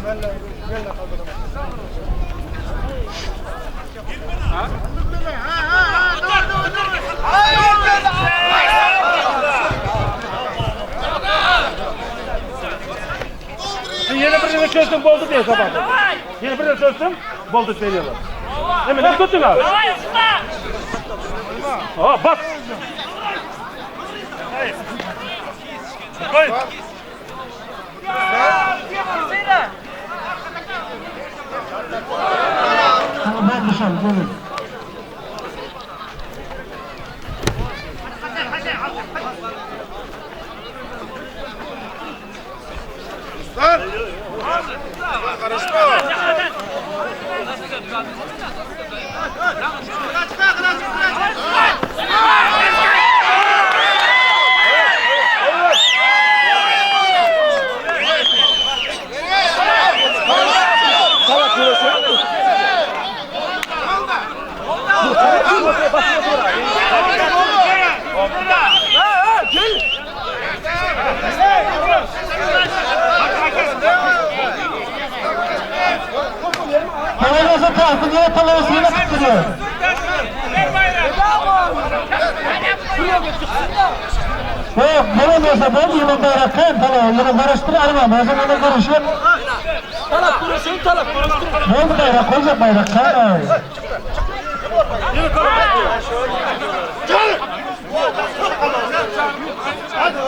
Yeni birini çözdüm, boldu diye sabah. Yeni birini çözdüm, boldu veriyorlar. Hemen ne tuttun abi? Aa, bak. Koy. Tamam, ben dışarı, gelin. Palavası tarafı niye palavasıyla tutuyor? Yok, bulamıyorsa ben yine bayraktan palavı, yine karıştıralım, o zaman da karışır. Talak kuruşun, talak kuruşun. Ne oldu bayrak, koyacak bayrak, tamam. Yürü kalın. Hadi.